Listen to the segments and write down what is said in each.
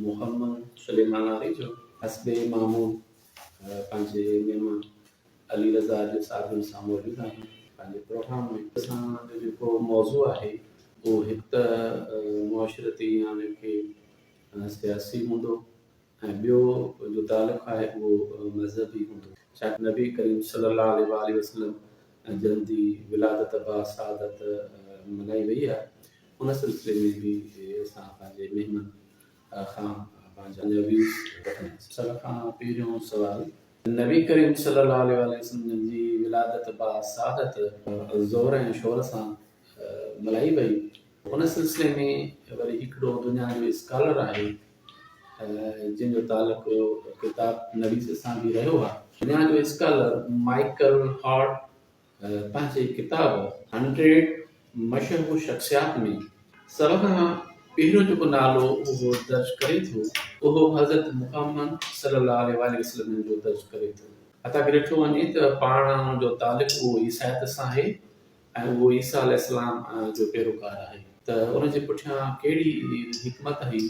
मोहम्मद सुलेमानारी जो हस्बे मामून पंहिंजे मेहमान अली रज़ा जे साहिबनि सां मौजूदु आहियूं पंहिंजे प्रोग्राम में। असांजो जेको मौज़ू आहे उहो हिकु त मुआशरती यानी कि सियासी हूंदो ऐं ॿियो जो तालुक़ु आहे उहो मज़हबी हूंदो। छाकाणि नबी करीम सल्लल्लाहु अलैहि वसल्लम जल्दी विलादत बासादत मनाई वई आहे। उन सिलसिले में बि असां पंहिंजे महिमान खां पंहिंजा व्यूज़ वठंदासीं। सभ खां पहिरियों सुवालु, नबी करीम सल्लल्लाहु अलैहि वसल्लम जी विलादत बासादत ज़ोर ऐं शोर सां मल्हाई वई। उन सिलसिले में वरी हिकिड़ो दुनिया जो स्कॉलर आहे जिन जो तालुक़ु किताब नवीस सां बि रहियो आहे। दुनिया जो स्कॉलर माइकल हॉर्ट पंहिंजे किताब 100 मशहूर शख्सियात में सभ खां पहिरियों जेको नालो उहो दर्ज करे थो उहो हज़रत मुहम्मद सल्लल्लाहु अलैहि वसल्लम जो दर्ज करे थो। असांखे ॾिठो वञे त पाण जो तालुक़ु उहो ईसाइत सां आहे ऐं उहो ईसा अलैहिस्सलाम जो पैरोकार आहे। त उनजे पुठियां कहिड़ी हिकमत हुई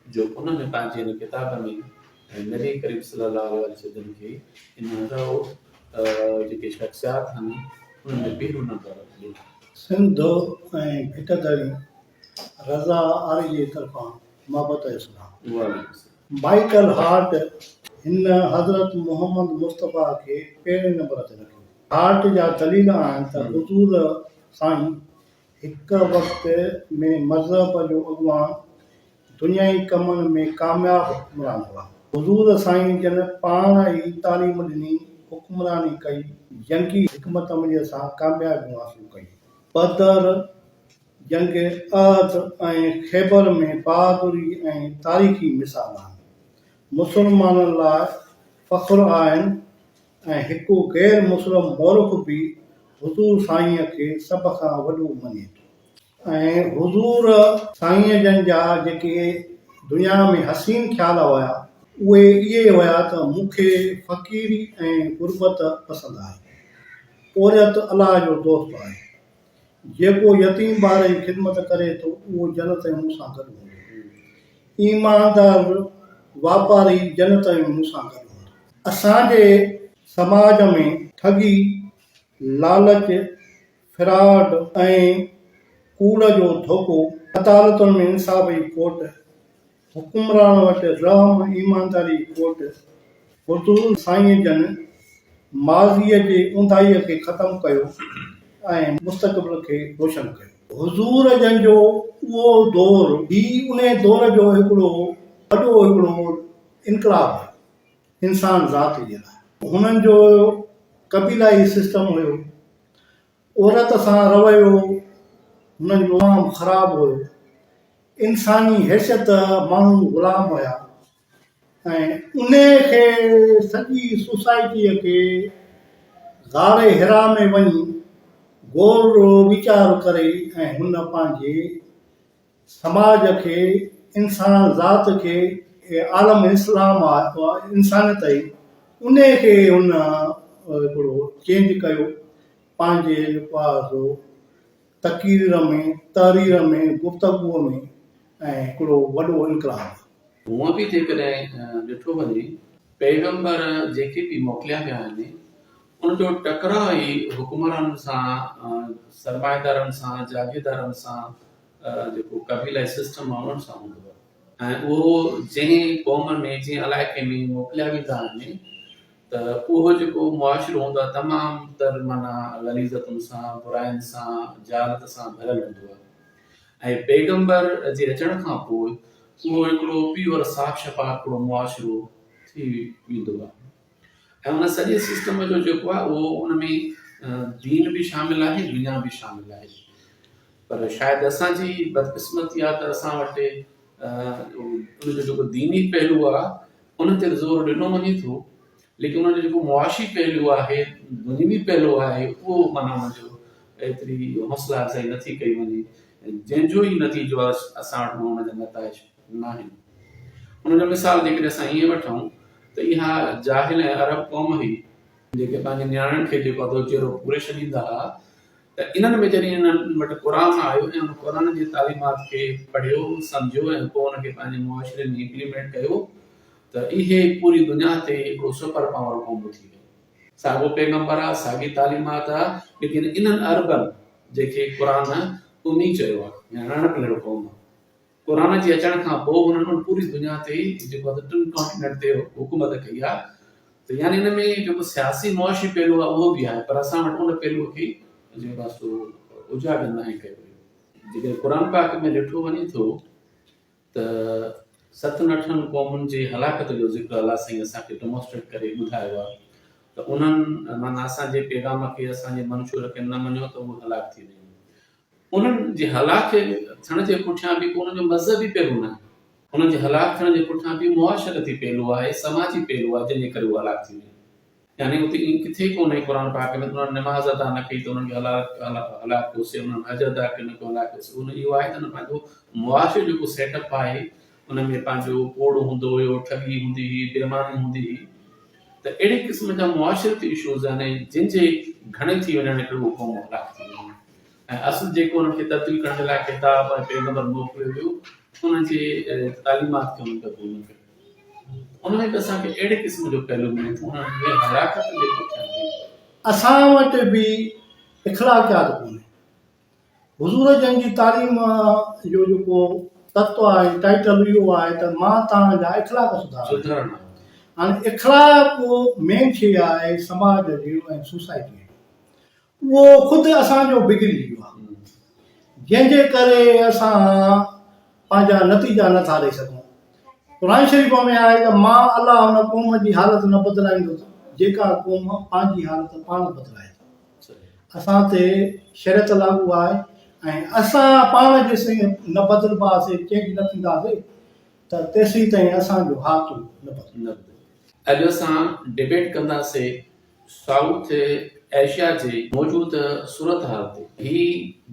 जो उन्हनि पंहिंजे हिन किताब में नबी करीम सल्लल्लाहु अलैहि वसल्लम खे इन जेके शख्सियात आहिनि उन्हनि में पहिरियों नंबर ॾिनो। सिंध ऐं भिटदड़ी रज़ा आरी जे तरफ़ां मोहबत इस्लाम। माइकल हार्ट हिन हज़रत मुहम्मद मुस्तफ़ा खे पहिरें नंबर ते रखियो। हार्ट जा दलील आहिनि त हुज़ूर साईं हिकु वक़्त में मज़हब जो अॻुवान दुनियाई कमनि में कामयाबु हुकुमरान हुआ। हुज़ूर साईं जन पाण ई तालीम ॾिनी, हुकुमरानी कई, जंगी हिकमत अमलीअ सां कामयाबी हासिल कई। बदर, जंग अहद ऐं ख़ैबर में बहादुरी ऐं तारीख़ी मिसाल आहिनि। मुस्लमाननि लाइ फ़ख़्रु आहिनि ऐं हिकु गैर मुस्लिम मुल्क बि हुज़ूर साईंअ खे सभ खां वॾो मञे थो। ऐं हुज़ूर साईं जन जा जेके दुनिया में हसीन ख़्याल हुया उहे इहे हुया त मूंखे फ़क़ीरी ऐं गुरबत पसंदि आहे। ओरियत अलाह जो दोस्त आहे। जेको यतीम ॿार जी ख़िदमत करे थो उहो जन्नत में मूं सां गॾु हूंदो। ईमानदार वापारी जन्नत में मूं सां गॾु हूंदो। असांजे समाज में ठगी, लालच, फ्रॉड ऐं कूड़ जो धोखो, अदालतुनि में इंसाफ़ जी खोट, हुकुमरान वटि रहम ईमानदारी जी खोट, हुज़ूर साईं जन माज़ीअ जे ऊंधाईअ खे ख़तमु कयो ऐं मुस्तक़बिल खे रोशन कयो। हुज़ूर जन जो उहो दौर ही उन दौर जो हिकिड़ो वॾो इनकलाब आहे इंसान ज़ात जे लाइ। हुननि जो कबीलाई सिस्टम हुयो, औरत सां रवैयो हुननि जो तमामु ख़राबु हुयो। इंसानी हैसियत माण्हू ग़ुलाम हुया ऐं उन खे सॼी सोसाइटीअ खे गारे हिरा में वञी गौर वीचार करे ऐं हुन पंहिंजे समाज खे, इंसान ज़ात खे, आलम इस्लाम आहे इंसानियत ई उन खे हुन हिकिड़ो चेंज कयो पंहिंजे जेको आहे सो तक़रीर में, तहरीर में, गुफ़्तगूअ में ऐं हिकिड़ो वॾो इनकलाब। हूअं बि जेकॾहिं ॾिठो वञे पैगम्बर जेके बि मोकिलिया विया आहिनि उनजो टकराव ई हुकुमराननि सां, सरमाएदारनि सां, जागीरदारनि सां, जेको कबीलाई सिस्टम आहे उन्हनि सां हूंदो आहे। ऐं उहो जंहिं क़ौम में, जंहिं इलाइक़े में मोकिलिया वेंदा आहिनि त उहो जेको मुआशिरो हूंदो आहे तमामु तर माना ग़लीज़तुनि सां, बुराइनि सां, जहालत सां भरियलु हूंदो आहे। ऐं पैगम्बर जे अचण खां पोइ उहो हिकिड़ो प्योर साफ़ शफ़ाफ़ हिकिड़ो मुआशिरो थी वेंदो आहे। ऐं उन सॼे सिस्टम जो जेको आहे उहो उन में दीन बि शामिलु आहे, दुनिया बि शामिलु आहे। पर शायदि असांजी बदकिस्मती आहे त असां वटि उनजो जेको दीनी पहलू आहे उन ते ज़ोर ॾिनो वञे थो, लेकिन उनजो जेको मुआशी पहलू आहे, दुनियावी पहलू आहे, उहो माना उनजो एतिरी हौसला अफ़ज़ाई नथी कई वञे, जंहिंजो ई नतीजो आहे असां वटि उनजा नताइज न आहिनि। उनजो मिसाल जेकॾहिं असां ईअं वठूं त इहा जाहिल ऐं अरब क़ौम हुई जेके पंहिंजे नियाणियुनि खे जेको आहे चेहरो पूरे छॾींदा हुआ त त इन्हनि में जॾहिं इन्हनि वटि क़ुर आयो ऐं उन क़ुर जी तालीमात खे पढ़ियो सम्झियो ऐं पोइ उनखे पंहिंजे मुआशरे में इम्प्लीमेंट कयो त इहे पूरी दुनिया ते हिकिड़ो सुपर पावर क़ौम थी वियो। साॻियो पैगम्बर आहे, साॻी तालीमात आहे, लेकिन इन्हनि अरबनि जेके क़ुर उमी चयो आहे या अणपढ़ियल क़ौम आहे, क़ुर जे अचण खां पोइ हुननि पूरी दुनिया ते जेको आहे टिनि कॉन्टिनेंट ते हुकूमत कई आहे। त यानी हिन में जेको सियासी मुआशी पहलू आहे उहो बि आहे, पर असां वटि उन पहलूअ खे जेको आहे सो उजागर न आहे कयो वियो। जेकॾहिं क़ुर पाक में ॾिठो वञे थो त 7-8 क़ौमुनि जे हलाकत जो ज़िक्र अलाह साईं असांखे डेमोन्स्ट्रेट करे ॿुधायो आहे त उन्हनि माना असांजे पैगाम खे असांजे मंशूर खे न मञियो त उहे हलाक थी वियूं। उन्हनि जे हलाक थियण जे पुठियां बि को उन्हनि जो मज़हबी पहलू न आहे, उन्हनि जे हलाक थियण जे पुठियां बि मुआशरती पहलू आहे, समाजी पहलू आहे, जंहिंजे करे उहे हलाक थी वियूं। यानी उते किथे कोन्हे क़ुर पाक में उन्हनि नमाज़ अदा न कई त उन्हनि खे हलाक कयोसीं, उन्हनि हज अदा कयो न हलाक कयोसीं। उन इहो आहे त न पंहिंजो मुआशरो जेको सेटअप आहे उन में पंहिंजो कोड़ हूंदो हुयो, ठगी हूंदी हुई, बेईमानी हूंदी हुई। त अहिड़े क़िस्म जा मुआशरती इशूज़ आहिनि जिन जे घणे थी वञण हिकिड़ो क़ौम हलाक थी वञे। ऐं असुल जेको उन्हनि खे तब्दील करण जे लाइ किताब ऐं पैगम्बर मोकिलियो वियो उन्हनि जे तालीमात खे उन्हनि क़बूल न कयो। उनमें बि असांखे अहिड़े क़िस्म जो पहलू मिले थो उन्हनि जे हलाकत जे पुठियां बि। असां वटि बि इख़लाक़ियात कोन्हे। हुज़ूर जंहिंजी तालीम जो जेको तत्व आहे, टाइटल इहो आहे त मां तव्हांजा इख़लाक़ सुधारण। हाणे इख़लाक़ मेन शइ आहे समाज जी ऐं सोसाइटी जी। उहो ख़ुदि असांजो बिगड़ी वियो आहे, जंहिंजे करे असां पंहिंजा नतीजा नथा ॾेई सघूं। क़ुर शरीफ़ में आहे त मां अलाह हुन क़ौम जी हालत न बदिलाईंदुसि जेका क़ौम पंहिंजी हालत पाण बदिलाए। असां ते शरीयत लागू आहे ऐं असां पाण जेसीं न बदिलबासीं, चेंज न थींदासीं त तेसीं ताईं असांजो हाथ न बदिलंदो। अॼु असां डिबेट कंदासीं साउथ एशिया जे मौजूदु सूरत हाल ते। ही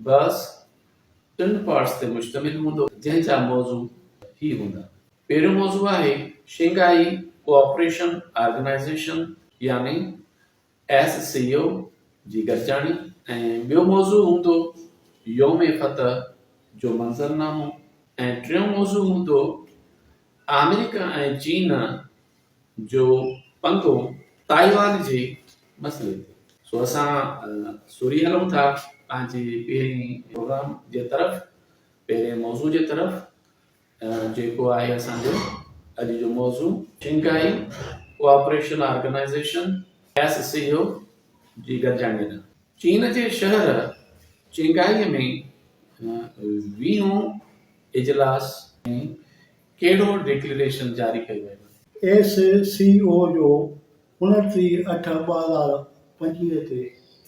बस 3 पार्ट्स ते मुश्तमिल हूंदो जंहिंजा मौज़ू ही हूंदा। पहिरियों मौज़ू आहे शंघाई कोऑपरेशन ऑर्गेनाइज़ेशन यानी SCO जी गॾिजाणी, ऐं ॿियो मौज़ू हूंदो यौम फतह जो मंज़रनामो, ऐं टियों मौज़ू हूंदो अमेरिका ऐं चीन जो पंगो ताइवान जे मसइले ते। सो असां सूरी हलूं था पंहिंजे पहिरीं प्रोग्राम जे तरफ़, पहिरें मौज़ू जे तरफ़, जेको आहे असांजो अॼु जो मौज़ू शंघाई कोऑपरेशन ऑर्गेनाइज़ेशन SCO जी गॾिजाणी। चीन जे शहर शंघाई में 20हों इजलास में कहिड़ो डिक्लेरेशन जारी कयो वियो? SCO जो 29/8/2025 ते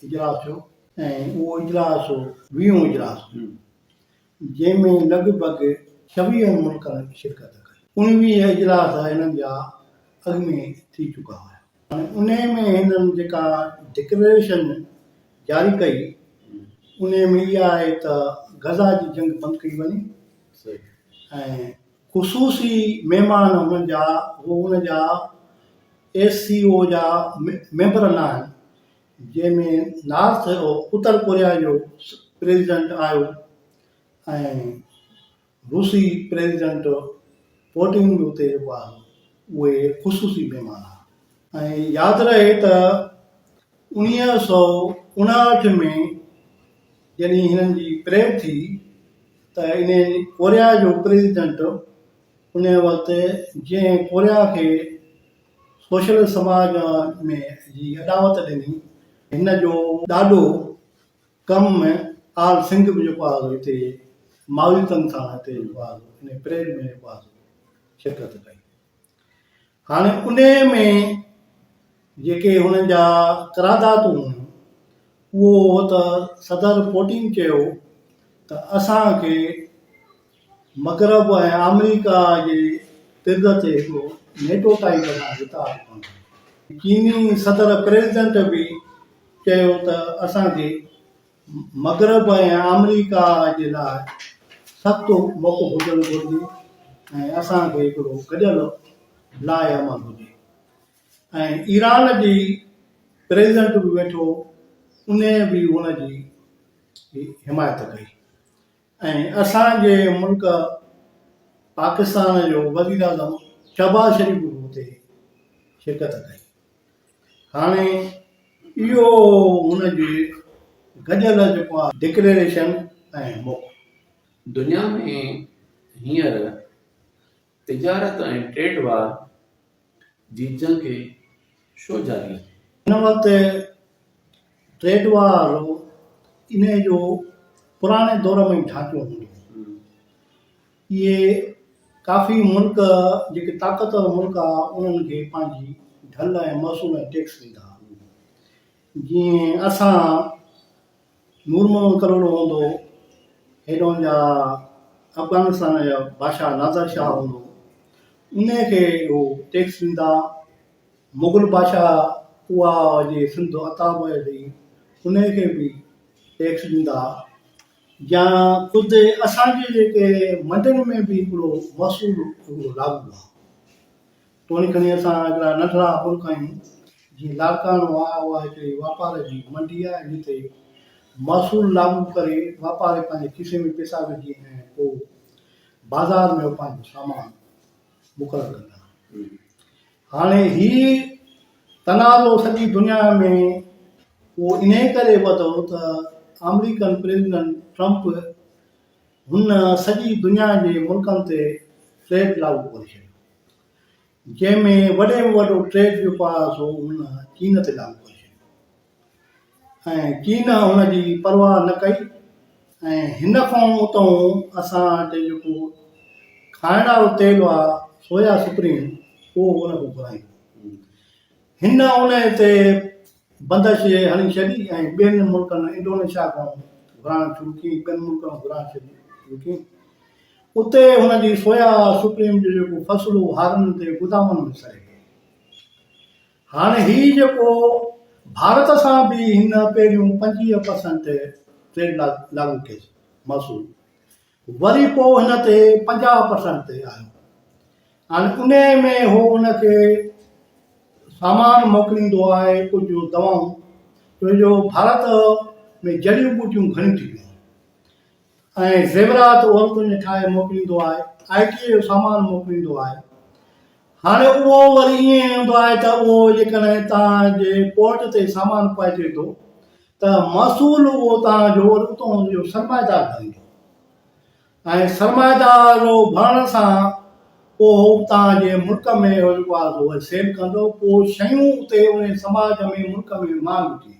इजलास थियो ऐं उहो इजलास 20हों इजलास, जंहिंमें लॻभॻि 26 मुल्कनि शिरकत कई। 19 इजलास हिननि जा अॻु में थी चुका हुआ। हाणे उन में हिननि जेका डिक्लेरेशन जारी कई उन में इहा आहे त गज़ा जी जंग बंदि कई वञे ऐं ख़ुशूसी महिमान हुन जा उन जा SCO जा मेंबर न आहिनि, जंहिंमें नॉर्थ उत्तर कोरिया जो प्रेसिडेंट आयो ऐं रूसी प्रेसिडेंट पुतिन बि उते जेको आहे उहे ख़ुशूसी महिमान आहे। ऐं यादि रहे त 1959 में जॾहिं हिननि जी परेड थी त इन कोरिया जो प्रेसिडेंट उन वक़्तु जंहिं कोरिया खे सोशल समाज में जी अदावत ॾिनी, हिन जो ॾाढो कमु आल सिंह बि जेको आहे हिते मावितनि सां हिते जेको आहे हिन परेड में जेको आहे शिरकत कई। हाणे उन में जेके हुननि जा करारदातूं उहो त सदर पुतिन चयो त असांखे मगरब ऐं अमेरिका जे तिर्द ते हिकिड़ो नेटो टाइप सां चीनी सदर प्रेसिडेंट बि चयो त असांखे मगरब ऐं अमेरिका जे लाइ सख़्तु मौक़ो हुजणु घुरिजे ऐं असांखे हिकिड़ो गॾियल लाइ अमल हुजे। ऐं ईरान जी प्रेसिडेंट बि वेठो, उन बि हुनजी जी हिमायत कई ऐं असांजे मुल्क पाकिस्तान जो वज़ीर आज़म शहबाज़ शरीफ़ बि हुते शिरकत कई। हाणे इहो हुनजी गॾियल जेको आहे डिक्लेरेशन ऐं मौक़ो। दुनिया में हींअर तिजारत ऐं ट्रेड वार जी जंग छो जारी आहे? हिन वक़्तु ट्रेड वार इन जो पुराणे दौर में ढांचो हूंदो। इहे काफ़ी मुल्क जेके ताक़तवर मुल्क आहे उन्हनि खे पंहिंजी ढल ऐं महसूल ऐं टैक्स ॾींदा। जीअं असां नूर मोहम्मद करोड़ो हूंदो, हेॾो जा अफ़गानिस्तान जा बादशाह नाज़र शाह हूंदो, उन खे उहो टैक्स ॾींदा। मुग़ल बादशाह उहा जे सिंध अताब हुई उन खे बि टैक्स ॾींदा। या ख़ुदि असांजे जेके मंडियुनि में बि हिकिड़ो महसूल हिकिड़ो लागू आहे। तोणी खणी असां हिकिड़ा नंढड़ा मुल्क आहियूं, जीअं लाड़कानो आहे, उहा हिकिड़ी वापार जी मंडी आहे जिते महसूल लागू करे वापारी पंहिंजे खीसे में पैसा विझी ऐं पोइ बाज़ार में पंहिंजो सामान मुक़ररु कंदा। हाणे ही तनाज़ो सॼी दुनिया में उहो इन करे वधो त अमेरिकन प्रेसिडेंट ट्रंप हुन सॼी दुनिया जे मुल्कनि ते ट्रेड लागू करे छॾियो, जंहिंमें वॾे में वॾो ट्रेड जेको आहे सो हुन चीन ते लागू करे छॾियो ऐं चीन हुनजी परवाह न कई। ऐं हिन खां उतां असां वटि जेको खाइण वारो तेल आहे सोया सुप्रीम उहो हुन खां घुरायूं। हिन उन ते बंदिश हणी छॾी ऐं ॿियनि मुल्कनि इंडोनेशिया खां घुराइणु शुरू कई, ॿियनि मुल्कनि खां घुराइणु शुरू कई। उते हुनजी सोया सुप्रीम जो जेको फ़सुलु हारनि ते गुदामनि में सड़े गई। हाणे हीउ जेको भारत सां बि हिन पहिरियों 25% ट्रेड लागू कयसि महसूल, वरी पोइ हिन ते 50% ते आयो। हाणे उन में हो हुनखे सामान मोकिलींदो आहे, कुझु दवाऊं, छो भारत में जड़ियूं ॿूटियूं घणियूं थी वियूं ऐं ज़ेवरात औरतुनि जे ठाहे मोकिलींदो आहे, IT जो सामान मोकिलींदो आहे। हाणे उहो वरी ईअं हूंदो आहे त उहो जेकॾहिं तव्हांजे पोर्ट ते सामान पहुचे थो त महसूल उहो तव्हांजो उतां जो सरमाएदार भरींदो ऐं सरमाएदार भरण सां पोइ तव्हांजे मुल्क में जेको आहे उहो सेल कंदो, पोइ शयूं उते उन समाज में मुल्क में मांग थी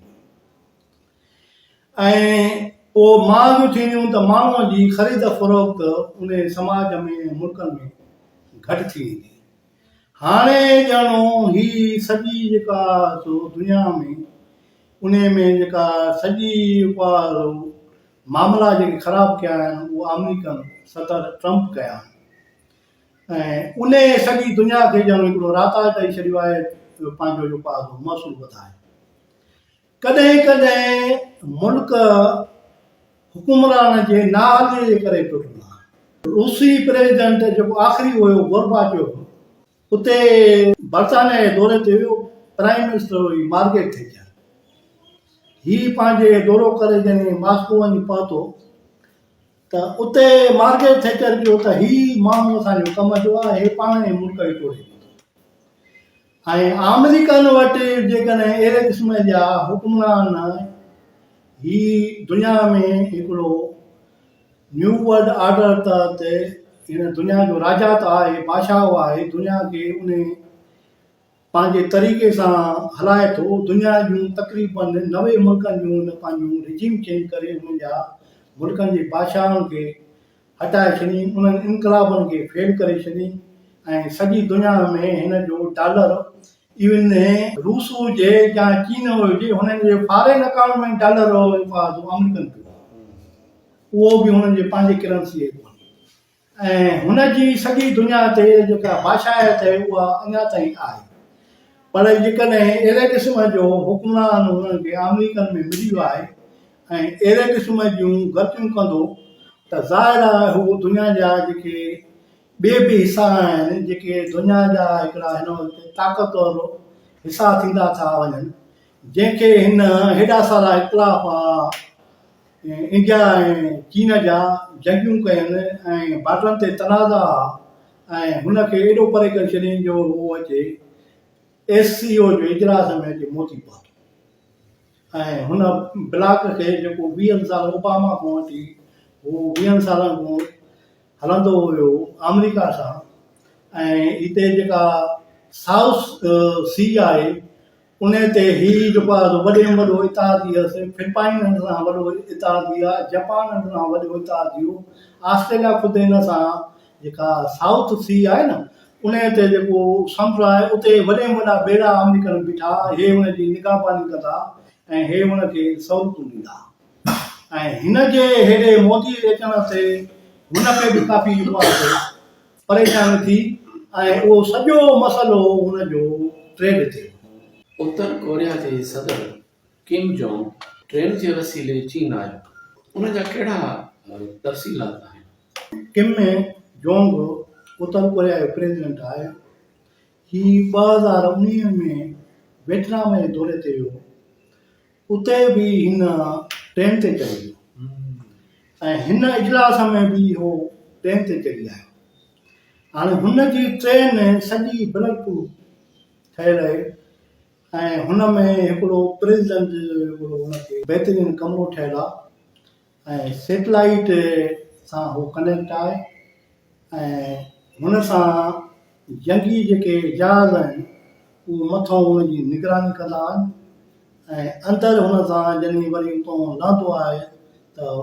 ऐं पोइ मांग थींदियूं त माण्हूअ जी ख़रीद फ़रोख़्त उन समाज में मुल्कनि में घटि थी वेंदी। हाणे ॼणो ही सॼी जेका सो दुनिया में उन में जेका सॼी जेका मामला जेके ख़राबु कया आहिनि उहा अमेरिकन सदर ट्रंप कया आहिनि ऐं उन सॼी दुनिया खे ॼणो हिकिड़ो राता ॾेई छॾियो आहे पंहिंजो जेको आहे महसूल वधाए। कॾहिं कॾहिं मुल्क हुकुमरान जे नाले जे करे टुटंदा। रूसी प्रेसिडेंट जेको आख़िरी हुयो गोर्बाचोव, उते बरतानिया जे दौरे ते वियो, प्राइम मिनिस्टर हुई मार्गरेट थैचर। हीउ पंहिंजे दौरो करे जॾहिं मॉस्को वञी पहुतो त उते मार्गरेट थैचर चयो त हीउ माण्हू असांजो कम जो आहे, हे पाण ई मुल्क खे तोड़े ॾींदो। ऐं अमेरिकन वटि जेकॾहिं अहिड़े क़िस्म जा हुकुमरान ही दुनिया में हिकिड़ो न्यू वर्ल्ड ऑर्डर तहत हिन दुनिया जो राजा त आहे, बादशाह आहे, दुनिया खे उन पंहिंजे तरीक़े सां हलाए थो। दुनिया जूं तक़रीबन 90 मुल्कनि जूं उन पंहिंजूं रिजीम चेंज करे उन्हनि जा मुल्कनि जे बादशाहनि खे हटाए छॾी, उन्हनि इनकलाबनि खे फेल करे छॾी ऐं सॼी दुनिया में हिन जो डॉलर इवन रूस हुजे या चीन हुजे हुननि जे फॉरेन अकाउंट में डॉलर अमेरिकन पियो, उहो बि हुननि जे पंहिंजे करंसी ऐं हुनजी सॼी दुनिया ते जेका बादशाहियत आहे उहा अञा ताईं आहे। पर जेकॾहिं अहिड़े क़िस्म जो हुकुमरान हुननि खे अमेरिकन में मिली वियो आहे ऐं अहिड़े क़िस्म जूं ग़लतियूं कंदो त ज़ाहिर आहे हू दुनिया जा जेके ॿिए बि हिसा आहिनि, जेके दुनिया जा हिकिड़ा हिन वक़्तु ताक़तवर हिसा थींदा था वञनि, जंहिंखे हिन हेॾा सारा इख़्तिलाफ़ इंडिया ऐं चीन जा जंगियूं कयनि ऐं बाटलनि ते तनाज़ा ऐं हुनखे एॾो परे करे छॾियईं जो उहो अचे SCO जो इजलास में अचे मोदी पहुतो ऐं हुन ब्लॉक खे जेको 20 साल ओबामा खां वठी उहो 20 सालनि खां हलंदो हुयो अमेरिका सां ऐं हिते जेका साउथ सी आहे उन ते ही जेको आहे वॾे में वॾो इतिहादी हुयसि फिलिपाइन सां वॾो इतिहादी आहे जापान सां वॾो इतिहादी हो ऑस्ट्रेलिया ख़ुदि हिन सां जेका साउथ सी आहे न उन ते जेको समुंड आहे उते वॾे में वॾा ॿेड़ा अमेरिकन बीठा हे हुनजी निगाहबानी कंदा ऐं हे हुनखे सहूलियतूं ॾींदा ऐं हिन जे हेॾे मोदी अचण ते हुनखे बि काफ़ी जेको आहे परेशानी थी ऐं उहो सॼो मसइलो हुनजो ट्रेड थियो। उत्तर कोरिया जे सदर किम जोंग ट्रेन जे वसीले चीन आयो उन जा कहिड़ा तफ़सीलात आहिनि? किम जोंग उत्तर कोरिया जो प्रेसिडेंट आहे। ही 2019 में वियतनाम जे दौरे ते वियो उते बि हिन ट्रेन ते चढ़ी वियो ऐं हिन इजलास में बि इहो ट्रेन ते चढ़ी आयो। हाणे हुनजी ट्रेन सॼी बुलेट प्रूफ ठहियल आहे ऐं हुन में हिकिड़ो प्रेसिडेंट हिकिड़ो हुनखे बहितरीनु कमिरो ठहियलु आहे ऐं सेटेलाइट सां उहो कनेक्ट आहे ऐं हुन सां जंगी जेके जहाज़ आहिनि उहे मथां हुनजी निगरानी कंदा आहिनि ऐं अंदरि हुन सां जॾहिं वरी उतां लहंदो आहे त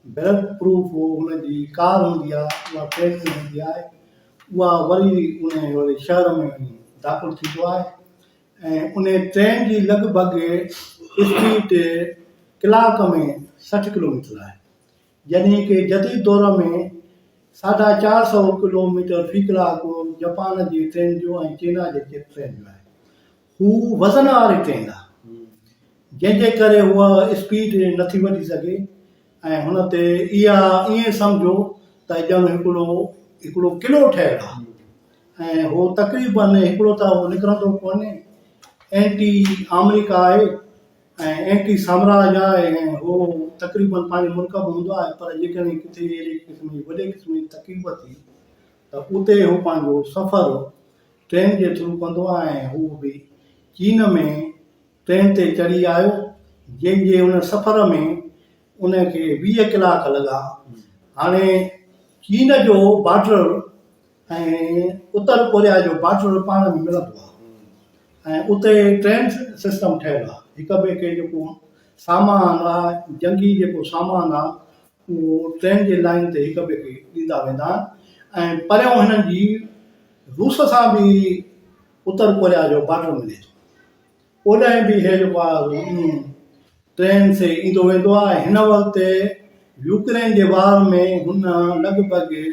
बुलेट प्रूफ हुनजी कार हूंदी आहे उहा ट्रेन में हूंदी आहे उहा वरी उन वरी शहर में दाख़िल थींदो आहे ऐं उन ट्रेन जी लॻभॻि स्पीड कलाक में 60 किलोमीटर आहे जॾहिं कि जदीद दौर में 450 किलोमीटर फी कलाक जापान जी ट्रेन जो ऐं चाइना जे ट्रेन जो आहे। हू वज़न वारी ट्रेन आहे जंहिंजे करे उहा स्पीड नथी वधी सघे ऐं हुन ते इहा ईअं सम्झो त ॼण हिकिड़ो किलो ठहियलु आहे ऐं उहो तक़रीबन हिकिड़ो त उहो निकिरंदो कोन्हे एंटी अमेरिका आहे ऐं एंटी साम्राज्य आहे ऐं उहो तक़रीबन पंहिंजे मुल्क में हूंदो आहे पर जेकॾहिं किथे अहिड़े क़िस्म जी वॾे क़िस्म जी तकलीफ़ थी त उते हू पंहिंजो सफ़र ट्रेन जे थ्रू कंदो आहे ऐं हू बि चीन में ट्रेन ते चढ़ी आयो जंहिंजे उन सफ़र में उनखे 20 कलाक लॻा। हाणे चीन जो बॉर्डर ऐं उत्तर कोरिया जो बॉर्डर पाण में मिलंदो आहे ऐं उते ट्रेन सिस्टम ठहियलु आहे हिक ॿिए खे जेको सामान आहे जंगी जेको सामान आहे उहो ट्रेन जे लाइन ते हिक ॿिए खे ॾींदा वेंदा आहिनि ऐं परियां हिननि जी रूस सां बि उत्तर कोरिया जो बॉर्डर मिले थो ओॾांहुं बि हे जेको आहे ट्रेन से ईंदो वेंदो आहे। हिन वक़्तु यूक्रेन जे वार में हुन लॻभॻि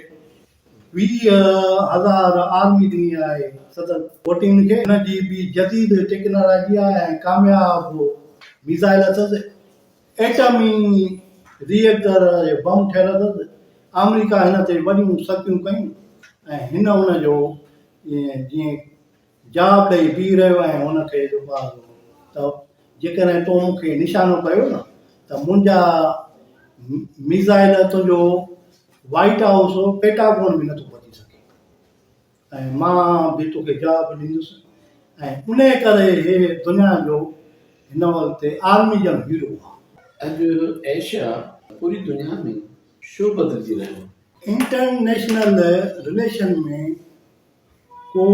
20,000 आर्मी ॾिनी आहे सदर पुतिन खे। हुनजी बि जदीद टेक्नोलॉजी आहे ऐं कामयाब मिसाइल अथसि एटमी रिएक्टर बम ठहियल अथसि। अमेरिका हिन ते वॾियूं सख़्तियूं कयूं ऐं हिन हुनजो जीअं जवाबु ॾेई बीह रहियो ऐं हुनखे जेको आहे त जेकॾहिं तो मूंखे निशानो कयो न त मुंहिंजा मिसाइल तुंहिंजो वाइट हाउस पेटागोन बि नथो पहुची सघे ऐं मां बि तोखे जवाबु ॾींदुसि ऐं उन करे हे दुनिया जो हिन वक़्तु आर्मी जो हीरो आहे। अॼु एशिया पूरी दुनिया में छो बदिलजी रहियो आहे? इंटरनेशनल रिलेशन में को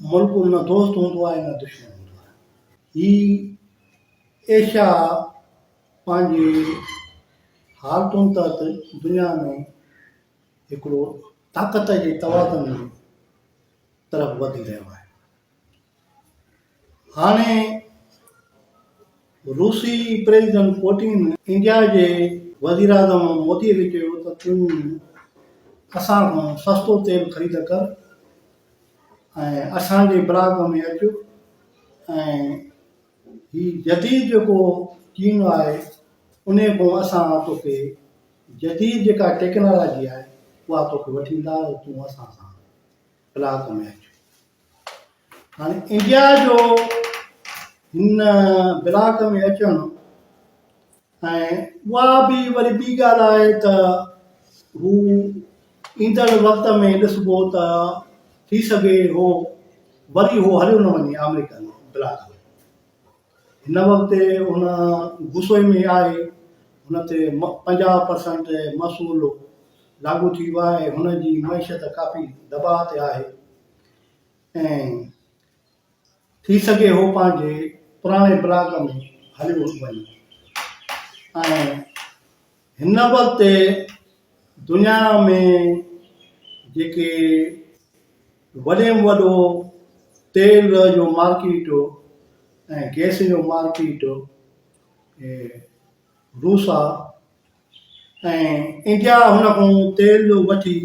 मुल्क न दोस्त हूंदो आहे न दुश्मन हूंदो आहे। ही एशिया पंहिंजी हालतुनि तहत दुनिया में हिकिड़ो ताक़त जे तवाज़ुन तरफ़ वधी रहियो आहे। हाणे रूसी प्रेसिडेंट पुतिन इंडिया जे वज़ीर आज़म मोदीअ खे चयो त तूं असां खां सस्तो तेल ख़रीद कर ऐं असांजे ब्लॉक में अचु ऐं ही जदीद जेको चीन आहे उन खां असां तोखे जदीद जेका टेक्नोलॉजी आहे उहा तोखे वठी ईंदा तूं असां सां ब्लॉक में अचु। हाणे इंडिया जो हिन ब्लॉक में अचणु ऐं उहा बि वरी ॿी ॻाल्हि आहे त हू ईंदड़ वक़्त में ॾिसबो त थी सघे हो वरी हो हलियो न वञे अमेरिकन ब्लाक में। हिन वक़्तु हुन गुस्से में आहे, हुन ते 50% मसूल लागू थी वियो आहे, हुनजी मैशत काफ़ी दबाव ते आहे ऐं थी सघे हो पंहिंजे पुराणे ब्लाक में हलियो वञे। ऐं हिन वक़्तु दुनिया में जेके वॾे में वॾो तेल जो मार्केट ऐं गैस जो मार्केट रूस आहे ऐं इंडिया हुन खां तेल वठी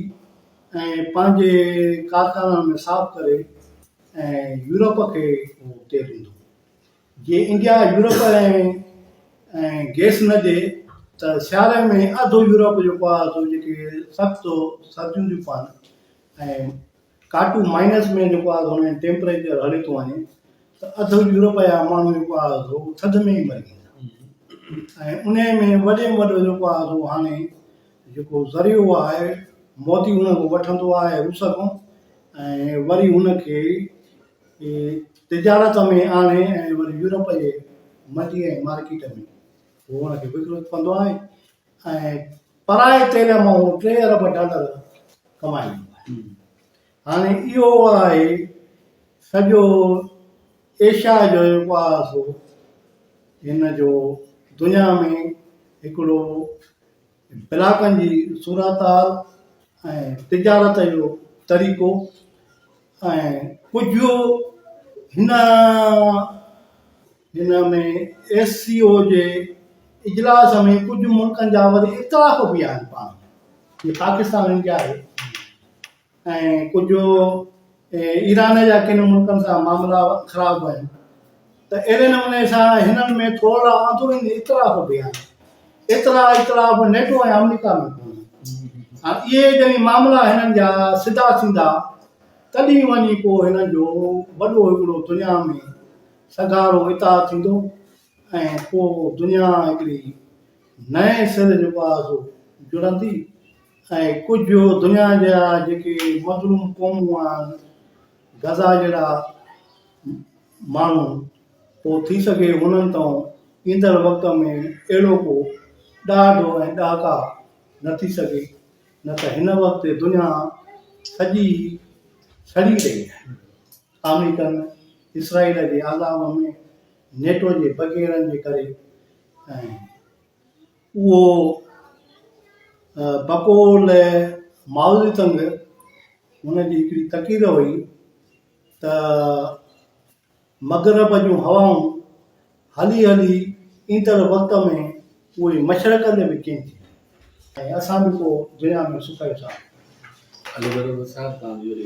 ऐं पंहिंजे कारखाननि में साफ़ करे ऐं यूरोप खे उहो तेल ॾींदो। जे इंडिया यूरोप ऐं गैस न ॾिए त सियारे में अधु यूरोप जेको आहे सो जेके सख़्तु सर्दियूं थियूं पवनि ऐं काटू माइनस में जेको आहे हुन टेम्परेचर हले थो वञे त अधु यूरोप जा माण्हू जेको आहे सो थधि में ई मरी वेंदा। ऐं उन में वॾे में वॾो जेको आहे सो हाणे जेको ज़रियो आहे मोदी हुन खां वठंदो आहे रूस खां ऐं वरी हुनखे तिजारत में आणे ऐं वरी यूरोप जे मंडी ऐं मार्केट में उहो हुनखे विकिणो कंदो आहे ऐं पराए तेल मां उहो $3 अरब कमाईंदो आहे। हाणे इहो आहे सॼो एशिया जो जेको आहे सो हिन जो दुनिया में हिकिड़ो ब्लाकनि जी सूरत ऐं तिजारत जो तरीक़ो ऐं कुझु हिन में SCO जे इजलास में कुझु मुल्कनि जा वरी इख़्तिलाफ़ बि आहिनि पाण जीअं पाकिस्तान इंडिया आहे ऐं कुझु ईरान जा किन मुल्कनि सां मामला ख़राबु आहिनि त अहिड़े नमूने सां हिननि में थोरा अंदरूनी इख़्तिलाफ़ बि आहिनि। एतिरा इख़्तिलाफ़ नेटो ऐं अमेरिका में कोन्हे। हाणे इहे जॾहिं मामला हिननि जा सिधा थींदा तॾहिं वञी पोइ हिननि जो वॾो हिकिड़ो दुनिया में सगारो इतार थींदो ऐं पोइ दुनिया हिकिड़ी नए सिर जेको आहे सो जुड़ंदी ऐं कुझु दुनिया जा जेके मज़लूम क़ौमूं आहिनि गज़ा जहिड़ा माण्हू पोइ थी सघे हुननि तां ईंदड़ वक़्त में अहिड़ो को ॾाढो ऐं ॾाका न थी सघे न त हिन वक़्तु दुनिया सॼी सड़ी रही आहे अमेरिकन इसराइल जे आज़ाम में नेटो जे बग़ैरनि जे करे ऐं उहो बकोल माउज़तंग हुनजी हिकिड़ी तकीर हुई त मग़रब जूं हवाऊं हली हली ईंदड़ वक़्त में उहे मशरक़ ते विकिन थी ऐं असां बि पोइ दुनिया में सुखायूं था। हलो बराबरि साहब तव्हांजी वरी